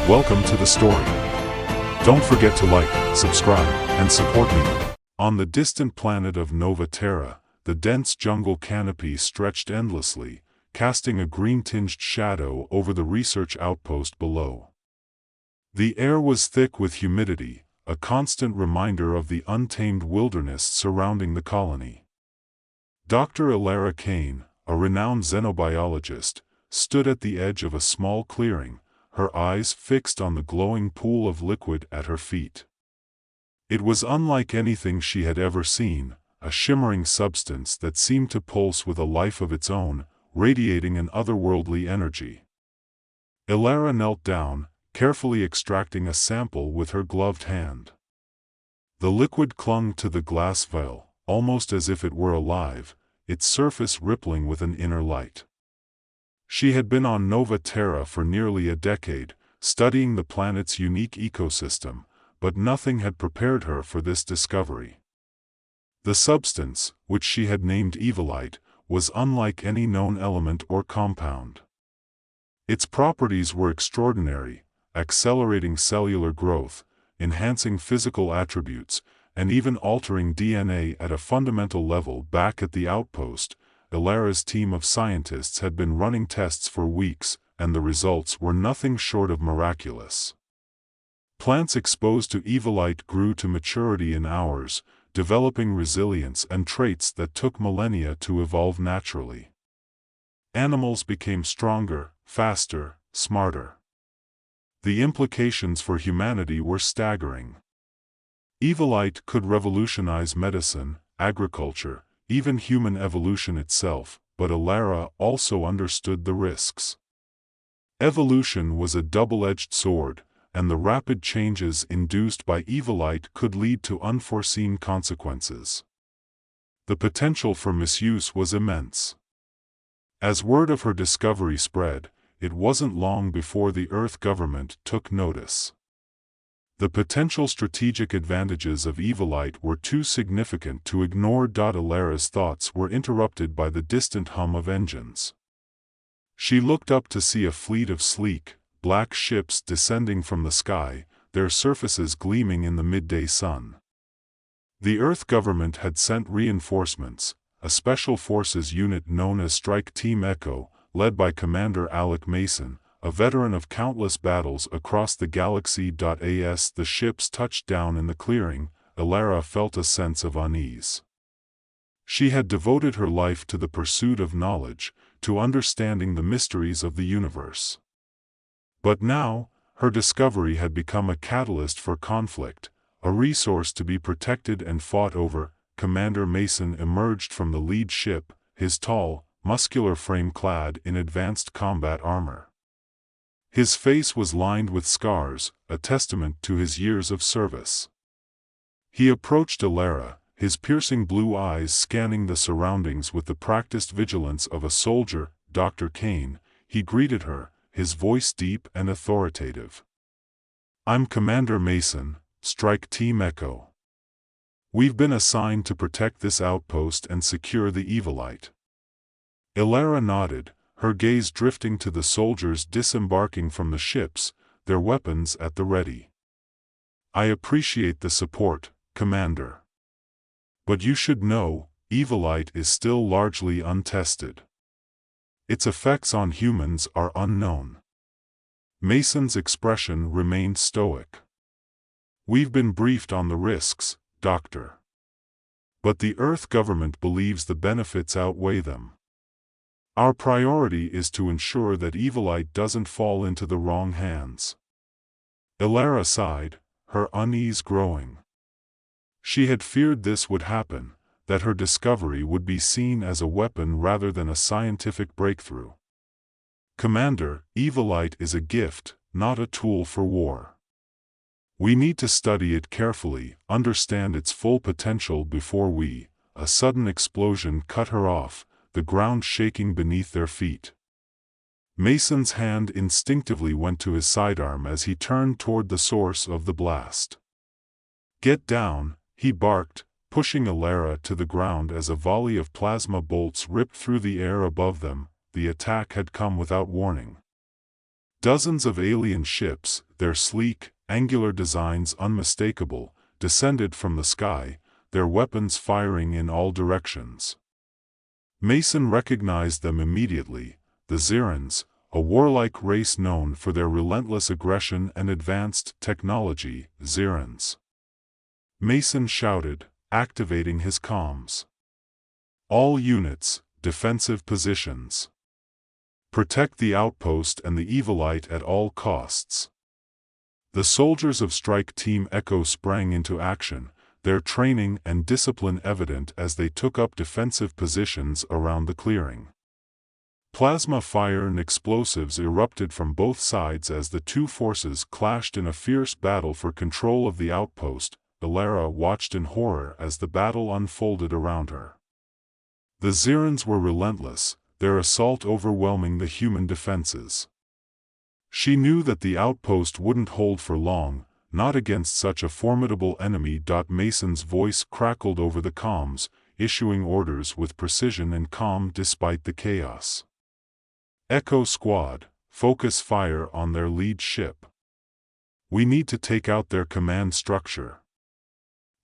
Welcome to the story. Don't forget to like, subscribe, and support me. On the distant planet of Nova Terra, the dense jungle canopy stretched endlessly, casting a green-tinged shadow over the research outpost below. The air was thick with humidity, a constant reminder of the untamed wilderness surrounding the colony. Dr. Elara Kane, a renowned xenobiologist, stood at the edge of a small clearing, her eyes fixed on the glowing pool of liquid at her feet. It was unlike anything she had ever seen, a shimmering substance that seemed to pulse with a life of its own, radiating an otherworldly energy. Elara knelt down, carefully extracting a sample with her gloved hand. The liquid clung to the glass vial, almost as if it were alive, its surface rippling with an inner light. She had been on Nova Terra for nearly a decade, studying the planet's unique ecosystem, but nothing had prepared her for this discovery. The substance, which she had named Evolite, was unlike any known element or compound. Its properties were extraordinary, accelerating cellular growth, enhancing physical attributes, and even altering DNA at a fundamental level. Back at the outpost, Elara's team of scientists had been running tests for weeks, and the results were nothing short of miraculous. Plants exposed to Evolite grew to maturity in hours, developing resilience and traits that took millennia to evolve naturally. Animals became stronger, faster, smarter. The implications for humanity were staggering. Evolite could revolutionize medicine, agriculture, even human evolution itself, but Elara also understood the risks. Evolution was a double-edged sword, and the rapid changes induced by Evolite could lead to unforeseen consequences. The potential for misuse was immense. As word of her discovery spread, it wasn't long before the Earth government took notice. The potential strategic advantages of Evolite were too significant to ignore. Elara's thoughts were interrupted by the distant hum of engines. She looked up to see a fleet of sleek, black ships descending from the sky, their surfaces gleaming in the midday sun. The Earth government had sent reinforcements, a special forces unit known as Strike Team Echo, led by Commander Alec Mason, a veteran of countless battles across the galaxy. As the ships touched down in the clearing, Elara felt a sense of unease. She had devoted her life to the pursuit of knowledge, to understanding the mysteries of the universe. But now, her discovery had become a catalyst for conflict, a resource to be protected and fought over. Commander Mason emerged from the lead ship, his tall, muscular frame clad in advanced combat armor. His face was lined with scars, a testament to his years of service. He approached Elara, his piercing blue eyes scanning the surroundings with the practiced vigilance of a soldier. Dr. Kane, he greeted her, his voice deep and authoritative. "I'm Commander Mason, Strike Team Echo. We've been assigned to protect this outpost and secure the Evolite." Elara nodded, her gaze drifting to the soldiers disembarking from the ships, their weapons at the ready. "I appreciate the support, Commander. But you should know, Evolite is still largely untested. Its effects on humans are unknown." Mason's expression remained stoic. "We've been briefed on the risks, Doctor. But the Earth government believes the benefits outweigh them. Our priority is to ensure that Evolite doesn't fall into the wrong hands." Elara sighed, her unease growing. She had feared this would happen, that her discovery would be seen as a weapon rather than a scientific breakthrough. "Commander, Evolite is a gift, not a tool for war. We need to study it carefully, understand its full potential before we..." A sudden explosion cut her off, the ground shaking beneath their feet. Mason's hand instinctively went to his sidearm as he turned toward the source of the blast. "Get down," he barked, pushing Elara to the ground as a volley of plasma bolts ripped through the air above them. The attack had come without warning. Dozens of alien ships, their sleek, angular designs unmistakable, descended from the sky, their weapons firing in all directions. Mason recognized them immediately, the Xerans, a warlike race known for their relentless aggression and advanced technology. Xerans. Mason shouted, activating his comms. All units, defensive positions. Protect the outpost and the Evilite at all costs. The soldiers of Strike Team Echo sprang into action, their training and discipline evident as they took up defensive positions around the clearing. Plasma fire and explosives erupted from both sides as the two forces clashed in a fierce battle for control of the outpost. Elara watched in horror as the battle unfolded around her. The Xerans were relentless, their assault overwhelming the human defenses. She knew that the outpost wouldn't hold for long, not against such a formidable enemy. Mason's voice crackled over the comms, issuing orders with precision and calm despite the chaos. Echo Squad, focus fire on their lead ship. We need to take out their command structure.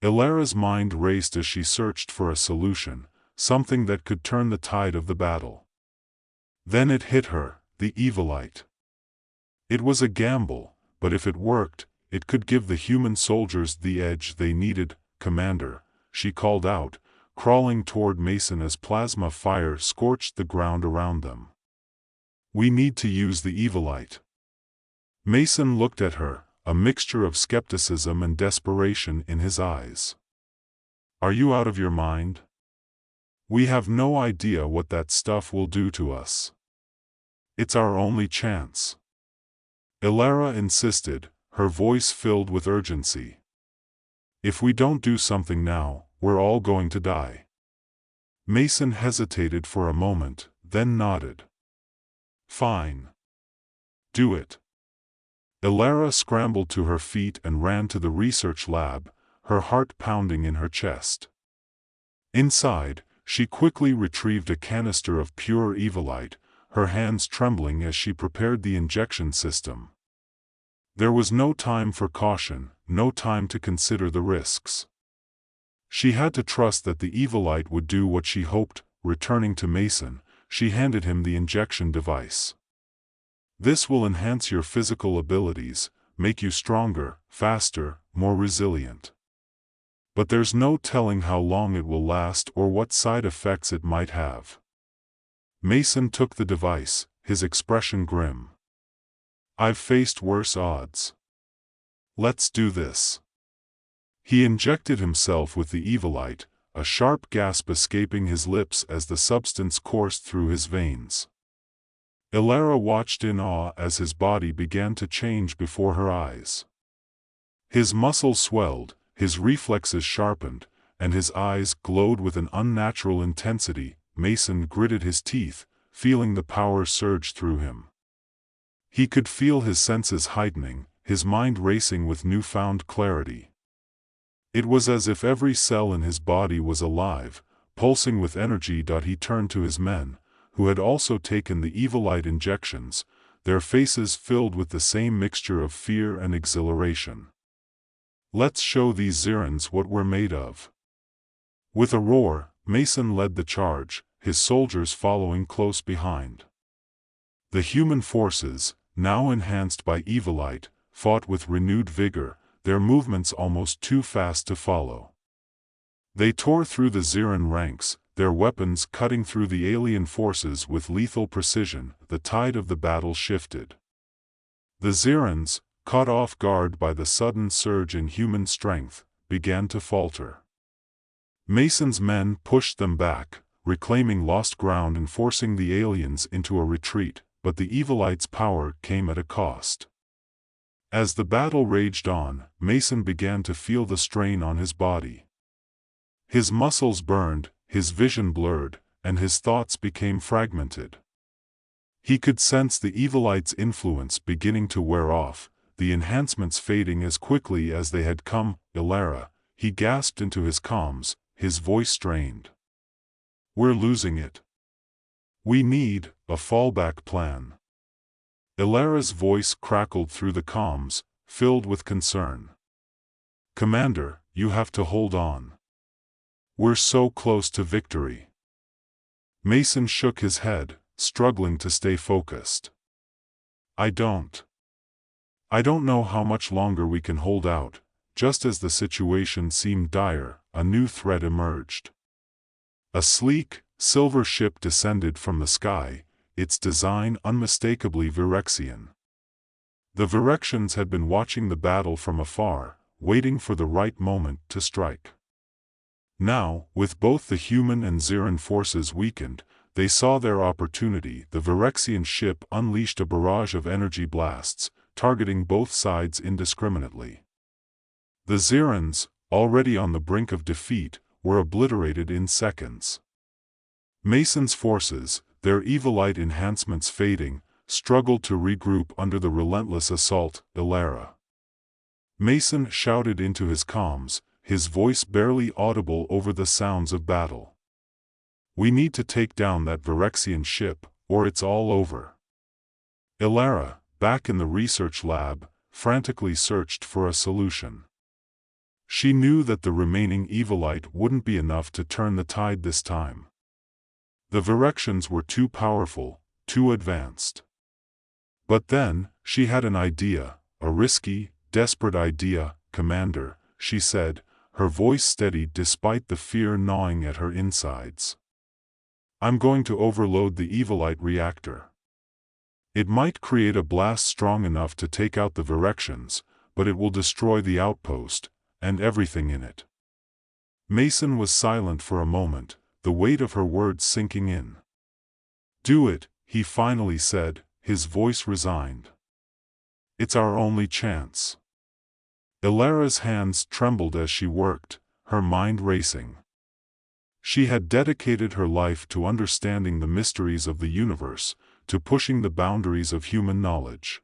Elara's mind raced as she searched for a solution, something that could turn the tide of the battle. Then it hit her, the Evilite. It was a gamble, but if it worked, it could give the human soldiers the edge they needed. Commander, she called out, crawling toward Mason as plasma fire scorched the ground around them. We need to use the Evilite. Mason looked at her, a mixture of skepticism and desperation in his eyes. Are you out of your mind? We have no idea what that stuff will do to us. It's our only chance. Elara insisted, her voice filled with urgency. If we don't do something now, we're all going to die. Mason hesitated for a moment, then nodded. Fine. Do it. Elara scrambled to her feet and ran to the research lab, her heart pounding in her chest. Inside, she quickly retrieved a canister of pure Evilite, her hands trembling as she prepared the injection system. There was no time for caution, no time to consider the risks. She had to trust that the Evilite would do what she hoped. Returning to Mason, she handed him the injection device. This will enhance your physical abilities, make you stronger, faster, more resilient. But there's no telling how long it will last or what side effects it might have. Mason took the device, his expression grim. I've faced worse odds. Let's do this. He injected himself with the Evilite, a sharp gasp escaping his lips as the substance coursed through his veins. Elara watched in awe as his body began to change before her eyes. His muscles swelled, his reflexes sharpened, and his eyes glowed with an unnatural intensity. Mason gritted his teeth, feeling the power surge through him. He could feel his senses heightening, his mind racing with newfound clarity. It was as if every cell in his body was alive, pulsing with energy. He turned to his men, who had also taken the Evilite injections, their faces filled with the same mixture of fear and exhilaration. Let's show these Xerans what we're made of. With a roar, Mason led the charge, his soldiers following close behind. The human forces, now enhanced by Evilite, fought with renewed vigor, their movements almost too fast to follow. They tore through the Xeran ranks, their weapons cutting through the alien forces with lethal precision. The tide of the battle shifted. The Xerans, caught off guard by the sudden surge in human strength, began to falter. Mason's men pushed them back, reclaiming lost ground and forcing the aliens into a retreat, but the Evilite's power came at a cost. As the battle raged on, Mason began to feel the strain on his body. His muscles burned, his vision blurred, and his thoughts became fragmented. He could sense the Evilite's influence beginning to wear off, the enhancements fading as quickly as they had come. Elara, he gasped into his comms, his voice strained. We're losing it. We need a fallback plan. Ilara's voice crackled through the comms, filled with concern. "Commander, you have to hold on. We're so close to victory." Mason shook his head, struggling to stay focused. I don't know how much longer we can hold out." Just as the situation seemed dire, a new threat emerged. A sleek, silver ship descended from the sky, its design unmistakably Virexian. The Virexians had been watching the battle from afar, waiting for the right moment to strike. Now, with both the human and Xiran forces weakened, they saw their opportunity. The Virexian ship unleashed a barrage of energy blasts, targeting both sides indiscriminately. The Xirans, already on the brink of defeat, were obliterated in seconds. Mason's forces, their evilite enhancements fading, struggled to regroup under the relentless assault. "Ilara!" Mason shouted into his comms, his voice barely audible over the sounds of battle. "We need to take down that Virexian ship, or it's all over." Ilara, back in the research lab, frantically searched for a solution. She knew that the remaining evilite wouldn't be enough to turn the tide this time. The Virexians were too powerful, too advanced. But then, she had an idea, a risky, desperate idea. "Commander," she said, her voice steady despite the fear gnawing at her insides. "I'm going to overload the evilite reactor. It might create a blast strong enough to take out the Virexians, but it will destroy the outpost, and everything in it." Mason was silent for a moment, the weight of her words sinking in. "Do it," he finally said, his voice resigned. "It's our only chance." Ilara's hands trembled as she worked, her mind racing. She had dedicated her life to understanding the mysteries of the universe, to pushing the boundaries of human knowledge.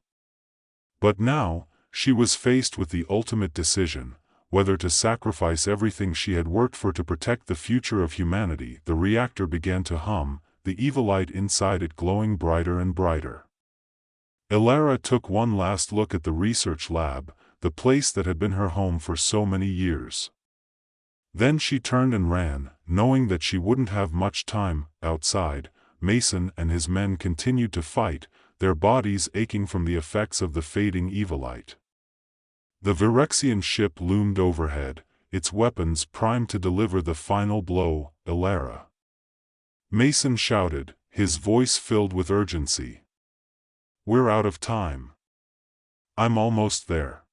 But now, she was faced with the ultimate decision, whether to sacrifice everything she had worked for to protect the future of humanity. The reactor began to hum, the evilite inside it glowing brighter and brighter. Ilara took one last look at the research lab, the place that had been her home for so many years. Then she turned and ran, knowing that she wouldn't have much time. Outside, Mason and his men continued to fight, their bodies aching from the effects of the fading evilite. The Virexian ship loomed overhead, its weapons primed to deliver the final blow. "Ilara!" Mason shouted, his voice filled with urgency. "We're out of time. I'm almost there."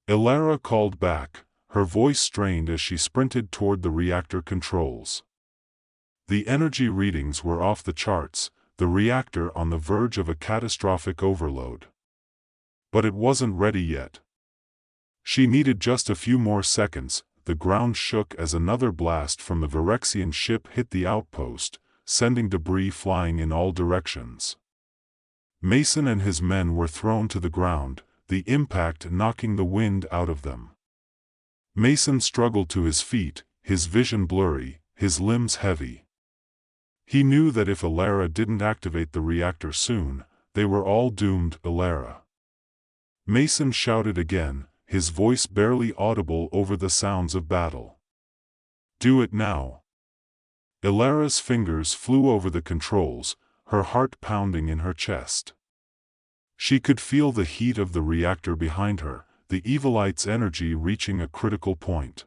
Ilara called back, her voice strained as she sprinted toward the reactor controls. The energy readings were off the charts, the reactor on the verge of a catastrophic overload. But it wasn't ready yet. She needed just a few more seconds. The ground shook as another blast from the Virexian ship hit the outpost, sending debris flying in all directions. Mason and his men were thrown to the ground, the impact knocking the wind out of them. Mason struggled to his feet, his vision blurry, his limbs heavy. He knew that if Ilara didn't activate the reactor soon, they were all doomed. "Ilara!" Mason shouted again, his voice barely audible over the sounds of battle. "Do it now." Ilara's fingers flew over the controls, her heart pounding in her chest. She could feel the heat of the reactor behind her, the evilite's energy reaching a critical point.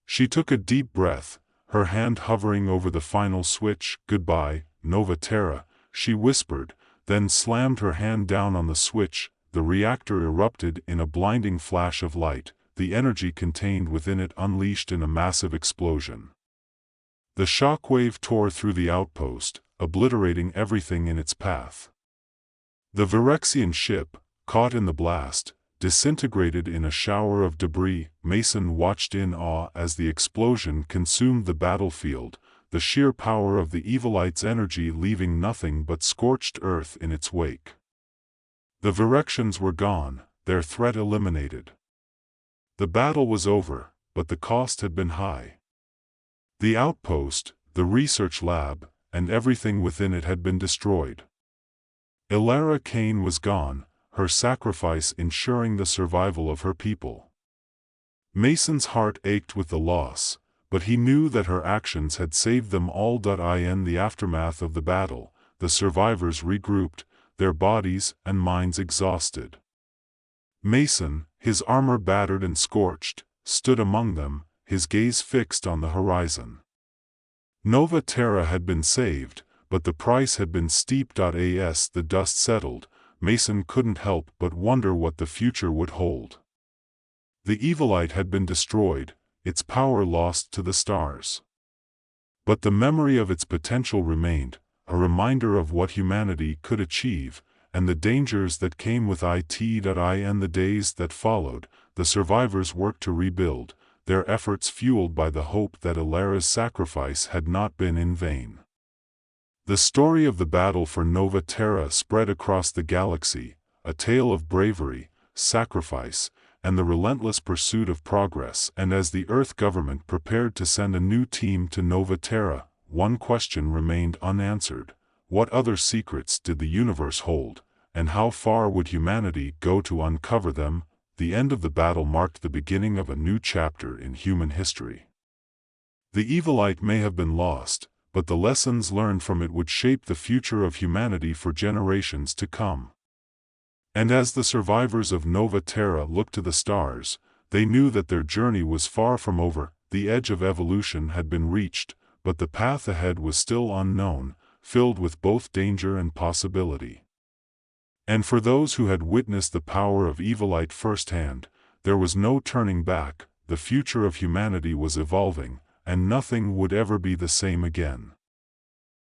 She took a deep breath, her hand hovering over the final switch. "Goodbye, Nova Terra," she whispered, then slammed her hand down on the switch. The reactor erupted in a blinding flash of light, the energy contained within it unleashed in a massive explosion. The shockwave tore through the outpost, obliterating everything in its path. The Virexian ship, caught in the blast, disintegrated in a shower of debris. Mason watched in awe as the explosion consumed the battlefield, the sheer power of the evilite's energy leaving nothing but scorched earth in its wake. The Virexians were gone, their threat eliminated. The battle was over, but the cost had been high. The outpost, the research lab, and everything within it had been destroyed. Ilara Kane was gone, her sacrifice ensuring the survival of her people. Mason's heart ached with the loss, but he knew that her actions had saved them all. In the aftermath of the battle, the survivors regrouped, their bodies and minds exhausted. Mason, his armor battered and scorched, stood among them, his gaze fixed on the horizon. Nova Terra had been saved, but the price had been steep. As the dust settled, Mason couldn't help but wonder what the future would hold. The Evilite had been destroyed, its power lost to the stars. But the memory of its potential remained, a reminder of what humanity could achieve, and the dangers that came with it. In the days that followed, the survivors worked to rebuild, their efforts fueled by the hope that Ilara's sacrifice had not been in vain. The story of the battle for Nova Terra spread across the galaxy, a tale of bravery, sacrifice, and the relentless pursuit of progress. And as the Earth government prepared to send a new team to Nova Terra, one question remained unanswered: what other secrets did the universe hold, and how far would humanity go to uncover them? The end of the battle marked the beginning of a new chapter in human history. The Evilite may have been lost, but the lessons learned from it would shape the future of humanity for generations to come. And as the survivors of Nova Terra looked to the stars, they knew that their journey was far from over. The edge of evolution had been reached, but the path ahead was still unknown, filled with both danger and possibility. And for those who had witnessed the power of Evilite firsthand, there was no turning back. The future of humanity was evolving, and nothing would ever be the same again.